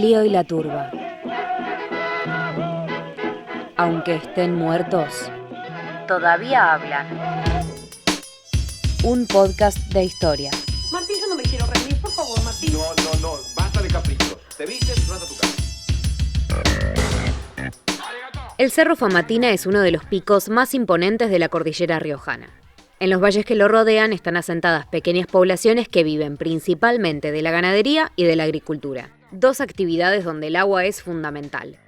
Clío y la turba. Aunque estén muertos, todavía hablan. Un podcast de historia. Martín, yo no me quiero reír, por favor, Martín. No, basta de caprichos. Te vistes y vas a tu casa. El Cerro Famatina es uno de los picos más imponentes de la cordillera riojana. En los valles que lo rodean están asentadas pequeñas poblaciones que viven principalmente de la ganadería y de la agricultura, dos actividades donde el agua es fundamental.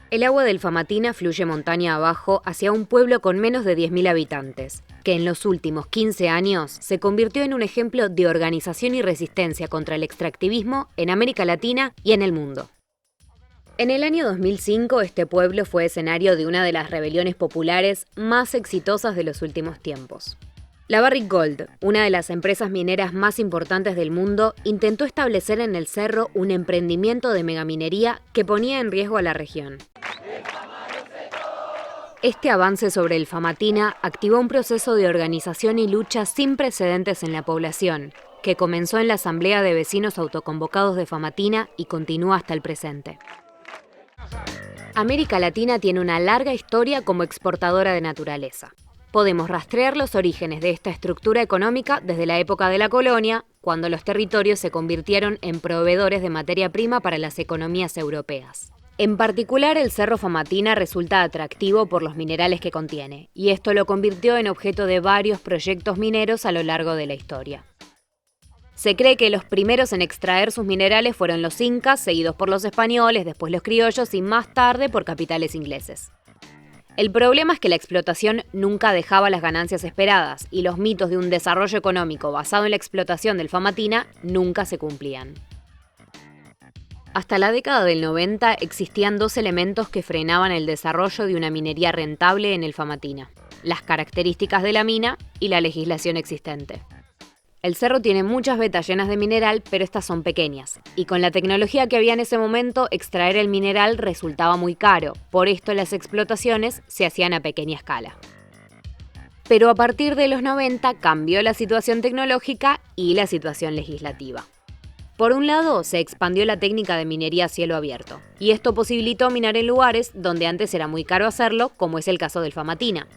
El agua del Famatina fluye montaña abajo hacia un pueblo con menos de 10.000 habitantes, que en los últimos 15 años se convirtió en un ejemplo de organización y resistencia contra el extractivismo en América Latina y en el mundo. En el año 2005, este pueblo fue escenario de una de las rebeliones populares más exitosas de los últimos tiempos. La Barrick Gold, una de las empresas mineras más importantes del mundo, intentó establecer en el cerro un emprendimiento de megaminería que ponía en riesgo a la región. Este avance sobre el Famatina activó un proceso de organización y lucha sin precedentes en la población, que comenzó en la Asamblea de Vecinos Autoconvocados de Famatina y continúa hasta el presente. América Latina tiene una larga historia como exportadora de naturaleza. Podemos rastrear los orígenes de esta estructura económica desde la época de la colonia, cuando los territorios se convirtieron en proveedores de materia prima para las economías europeas. En particular, el Cerro Famatina resulta atractivo por los minerales que contiene, y esto lo convirtió en objeto de varios proyectos mineros a lo largo de la historia. Se cree que los primeros en extraer sus minerales fueron los incas, seguidos por los españoles, después los criollos y más tarde por capitales ingleses. El problema es que la explotación nunca dejaba las ganancias esperadas y los mitos de un desarrollo económico basado en la explotación del Famatina nunca se cumplían. Hasta la década del 90 existían dos elementos que frenaban el desarrollo de una minería rentable en el Famatina: las características de la mina y la legislación existente. El cerro tiene muchas vetas llenas de mineral, pero estas son pequeñas, y con la tecnología que había en ese momento, extraer el mineral resultaba muy caro, por esto las explotaciones se hacían a pequeña escala. Pero a partir de los 90 cambió la situación tecnológica y la situación legislativa. Por un lado, se expandió la técnica de minería a cielo abierto, y esto posibilitó minar en lugares donde antes era muy caro hacerlo, como es el caso del Famatina.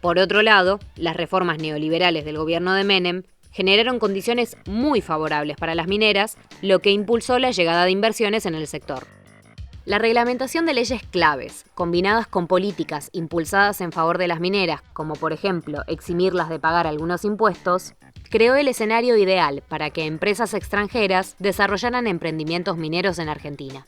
Por otro lado, las reformas neoliberales del gobierno de Menem generaron condiciones muy favorables para las mineras, lo que impulsó la llegada de inversiones en el sector. La reglamentación de leyes claves, combinadas con políticas impulsadas en favor de las mineras, como por ejemplo eximirlas de pagar algunos impuestos, creó el escenario ideal para que empresas extranjeras desarrollaran emprendimientos mineros en Argentina.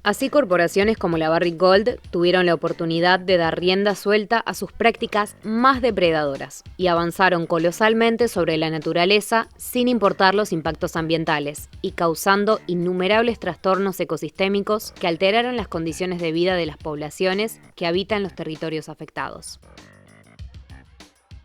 Así, corporaciones como la Barrick Gold tuvieron la oportunidad de dar rienda suelta a sus prácticas más depredadoras y avanzaron colosalmente sobre la naturaleza sin importar los impactos ambientales y causando innumerables trastornos ecosistémicos que alteraron las condiciones de vida de las poblaciones que habitan los territorios afectados.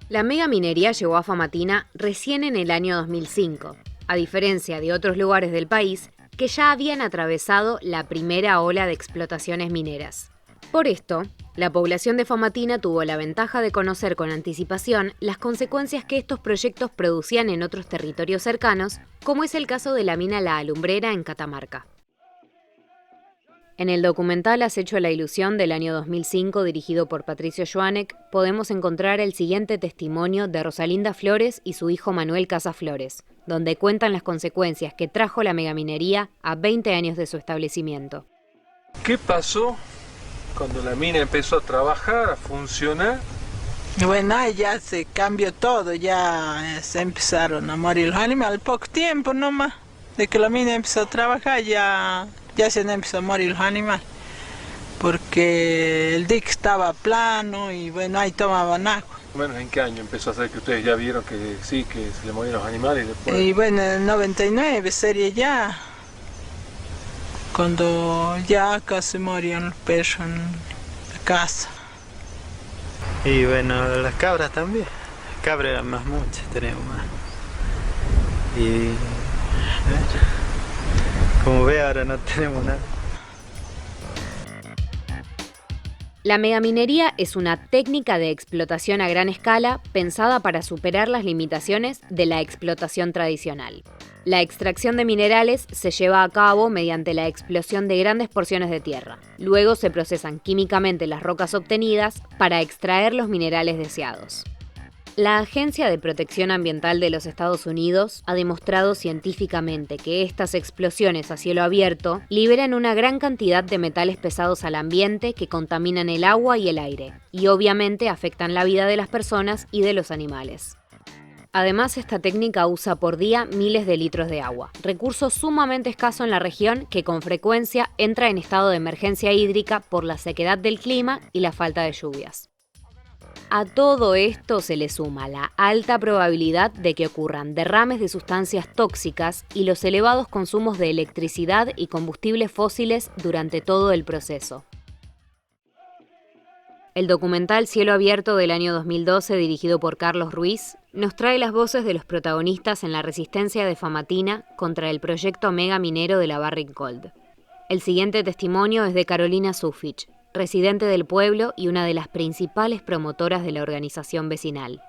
La megaminería llegó a Famatina recién en el año 2005, a diferencia de otros lugares del país que ya habían atravesado la primera ola de explotaciones mineras. Por esto, la población de Famatina tuvo la ventaja de conocer con anticipación las consecuencias que estos proyectos producían en otros territorios cercanos, como es el caso de la mina La Alumbrera en Catamarca. En el documental Acecho a la ilusión del año 2005, dirigido por Patricio Schwanek, podemos encontrar el siguiente testimonio de Rosalinda Flores y su hijo Manuel Casas Flores, donde cuentan las consecuencias que trajo la megaminería a 20 años de su establecimiento. ¿Qué pasó cuando la mina empezó a trabajar, a funcionar? Bueno, ahí ya se cambió todo, ya se empezaron a morir los animales al poco tiempo nomás. De que la mina empezó a trabajar ya se empezó a morir los animales. Porque el dique estaba plano y bueno, ahí tomaban agua. Bueno, ¿en qué año empezó a ser que ustedes ya vieron que sí, que se le morían los animales y después? Y bueno, en el 99 sería ya, cuando ya acá se morían los perros en la casa. Y bueno, las cabras también. Las cabras eran más muchas, tenemos más. Y como ve, ahora no tenemos nada. La megaminería es una técnica de explotación a gran escala pensada para superar las limitaciones de la explotación tradicional. La extracción de minerales se lleva a cabo mediante la explosión de grandes porciones de tierra. Luego se procesan químicamente las rocas obtenidas para extraer los minerales deseados. La Agencia de Protección Ambiental de los Estados Unidos ha demostrado científicamente que estas explosiones a cielo abierto liberan una gran cantidad de metales pesados al ambiente que contaminan el agua y el aire, y obviamente afectan la vida de las personas y de los animales. Además, esta técnica usa por día miles de litros de agua, recurso sumamente escaso en la región que con frecuencia entra en estado de emergencia hídrica por la sequedad del clima y la falta de lluvias. A todo esto se le suma la alta probabilidad de que ocurran derrames de sustancias tóxicas y los elevados consumos de electricidad y combustibles fósiles durante todo el proceso. El documental Cielo Abierto del año 2012, dirigido por Carlos Ruiz, nos trae las voces de los protagonistas en la resistencia de Famatina contra el proyecto mega minero de la Barrick Gold. El siguiente testimonio es de Carolina Sufich, residente del pueblo y una de las principales promotoras de la organización vecinal.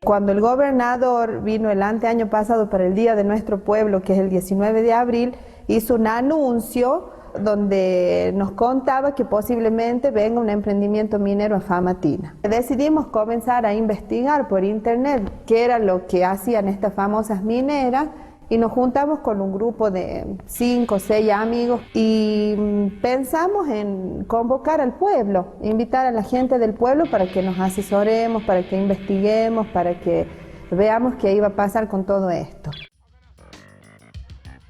Cuando el gobernador vino el año pasado para el Día de nuestro pueblo, que es el 19 de abril, hizo un anuncio donde nos contaba que posiblemente venga un emprendimiento minero a Famatina. Decidimos comenzar a investigar por internet qué era lo que hacían estas famosas mineras y nos juntamos con un grupo de 5 o 6 amigos y pensamos en convocar al pueblo, invitar a la gente del pueblo para que nos asesoremos, para que investiguemos, para que veamos qué iba a pasar con todo esto.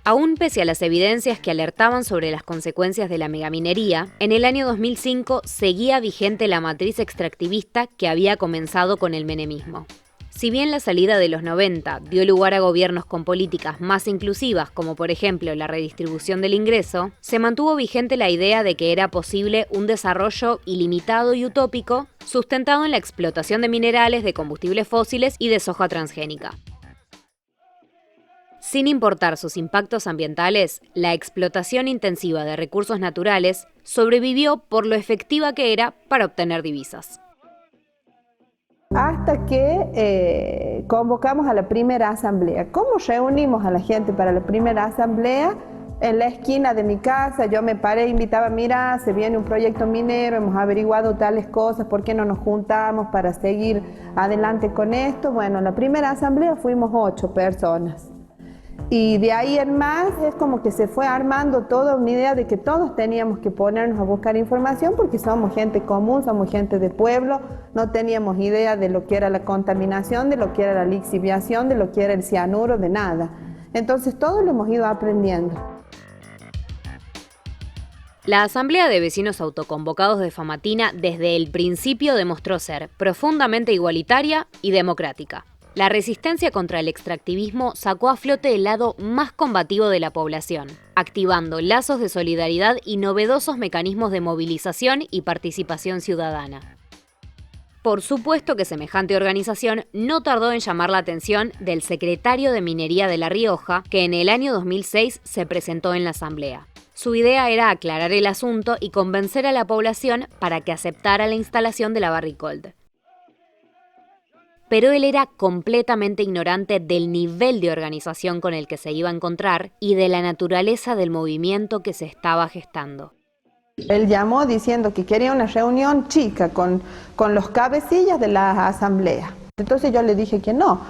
Aún pese a las evidencias que alertaban sobre las consecuencias de la megaminería, en el año 2005 seguía vigente la matriz extractivista que había comenzado con el menemismo. Si bien la salida de los 90 dio lugar a gobiernos con políticas más inclusivas, como por ejemplo la redistribución del ingreso, se mantuvo vigente la idea de que era posible un desarrollo ilimitado y utópico, sustentado en la explotación de minerales, de combustibles fósiles y de soja transgénica. Sin importar sus impactos ambientales, la explotación intensiva de recursos naturales sobrevivió por lo efectiva que era para obtener divisas. Hasta que convocamos a la primera asamblea. ¿Cómo reunimos a la gente para la primera asamblea? En la esquina de mi casa yo me paré, invitaba, mira, se viene un proyecto minero, hemos averiguado tales cosas, ¿por qué no nos juntamos para seguir adelante con esto? Bueno, en la primera asamblea fuimos 8 personas. Y de ahí en más es como que se fue armando toda una idea de que todos teníamos que ponernos a buscar información porque somos gente común, somos gente de pueblo, no teníamos idea de lo que era la contaminación, de lo que era la lixiviación, de lo que era el cianuro, de nada. Entonces todo lo hemos ido aprendiendo. La Asamblea de Vecinos Autoconvocados de Famatina desde el principio demostró ser profundamente igualitaria y democrática. La resistencia contra el extractivismo sacó a flote el lado más combativo de la población, activando lazos de solidaridad y novedosos mecanismos de movilización y participación ciudadana. Por supuesto que semejante organización no tardó en llamar la atención del secretario de Minería de La Rioja, que en el año 2006 se presentó en la asamblea. Su idea era aclarar el asunto y convencer a la población para que aceptara la instalación de la Barrick Gold. Pero él era completamente ignorante del nivel de organización con el que se iba a encontrar y de la naturaleza del movimiento que se estaba gestando. Él llamó diciendo que quería una reunión chica con los cabecillas de la asamblea. Entonces yo le dije que no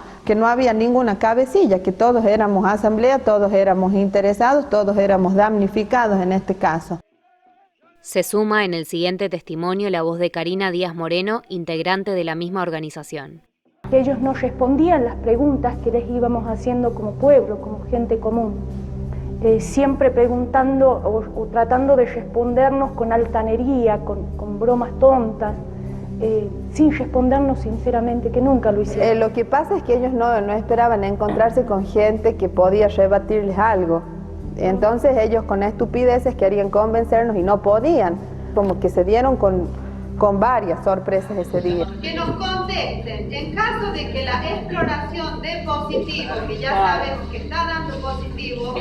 había ninguna cabecilla, que todos éramos asamblea, todos éramos interesados, todos éramos damnificados en este caso. Se suma en el siguiente testimonio la voz de Karina Díaz Moreno, integrante de la misma organización. Ellos no respondían las preguntas que les íbamos haciendo como pueblo, como gente común. Siempre preguntando o tratando de respondernos con altanería, con bromas tontas, sin respondernos sinceramente, que nunca lo hicieron. Lo que pasa es que ellos no esperaban encontrarse con gente que podía rebatirles algo. Entonces ellos con estupideces querían convencernos y no podían, como que se dieron con varias sorpresas ese día. Que nos contesten, en caso de que la exploración dé positivo, que ya sabemos que está dando positivo,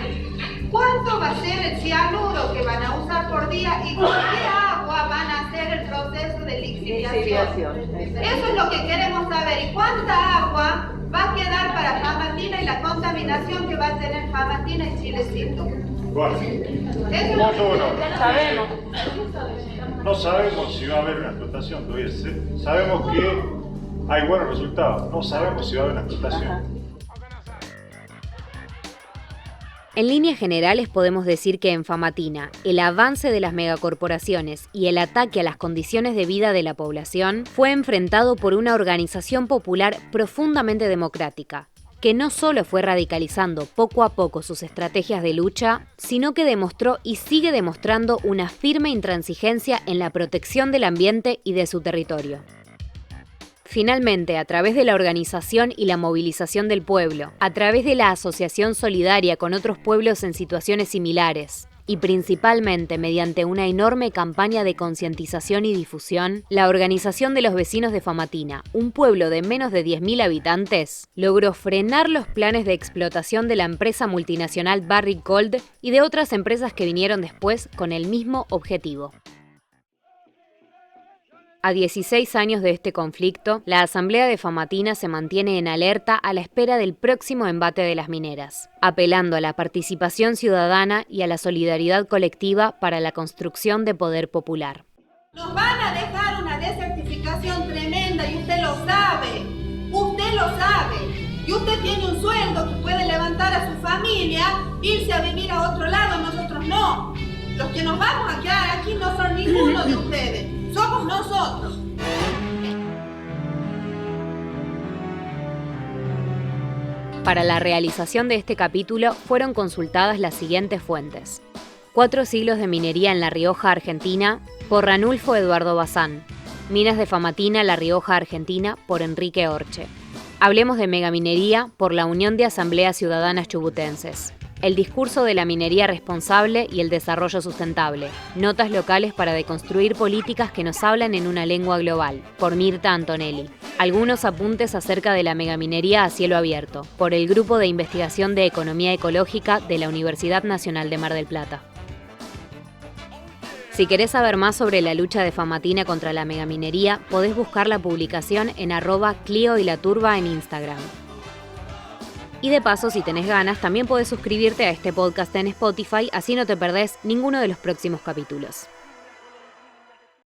¿Cuánto va a ser el cianuro que van a usar por día y con qué agua van a hacer el proceso de lixiviación? Eso es lo que queremos saber. ¿Y cuánta agua va a quedar para Famatina y la contaminación que va a tener Famatina y Chilecito? Bueno, Sabemos. No sabemos si va a haber una explotación todavía. Sabemos que hay buenos resultados. No sabemos si va a haber una explotación. En líneas generales podemos decir que en Famatina, el avance de las megacorporaciones y el ataque a las condiciones de vida de la población fue enfrentado por una organización popular profundamente democrática, que no solo fue radicalizando poco a poco sus estrategias de lucha, sino que demostró y sigue demostrando una firme intransigencia en la protección del ambiente y de su territorio. Finalmente, a través de la organización y la movilización del pueblo, a través de la asociación solidaria con otros pueblos en situaciones similares, y principalmente mediante una enorme campaña de concientización y difusión, la Organización de los Vecinos de Famatina, un pueblo de menos de 10.000 habitantes, logró frenar los planes de explotación de la empresa multinacional Barrick Gold y de otras empresas que vinieron después con el mismo objetivo. A 16 años de este conflicto, la Asamblea de Famatina se mantiene en alerta a la espera del próximo embate de las mineras, apelando a la participación ciudadana y a la solidaridad colectiva para la construcción de poder popular. Nos van a dejar una desertificación tremenda y usted lo sabe. Usted lo sabe. Y usted tiene un sueldo que puede levantar a su familia, irse a vivir a otro lado, nosotros no. Los que nos vamos a quedar aquí no son ninguno de ustedes. Somos nosotros. Para la realización de este capítulo fueron consultadas las siguientes fuentes. 4 siglos de minería en La Rioja, Argentina, por Ranulfo Eduardo Bazán. Minas de Famatina, La Rioja, Argentina, por Enrique Orche. Hablemos de megaminería, por la Unión de Asambleas Ciudadanas Chubutenses. El discurso de la minería responsable y el desarrollo sustentable. Notas locales para deconstruir políticas que nos hablan en una lengua global, por Mirta Antonelli. Algunos apuntes acerca de la megaminería a cielo abierto, por el Grupo de Investigación de Economía Ecológica de la Universidad Nacional de Mar del Plata. Si querés saber más sobre la lucha de Famatina contra la megaminería, podés buscar la publicación en @ClioYlaTurba en Instagram. Y de paso, si tenés ganas, también podés suscribirte a este podcast en Spotify, así no te perdés ninguno de los próximos capítulos.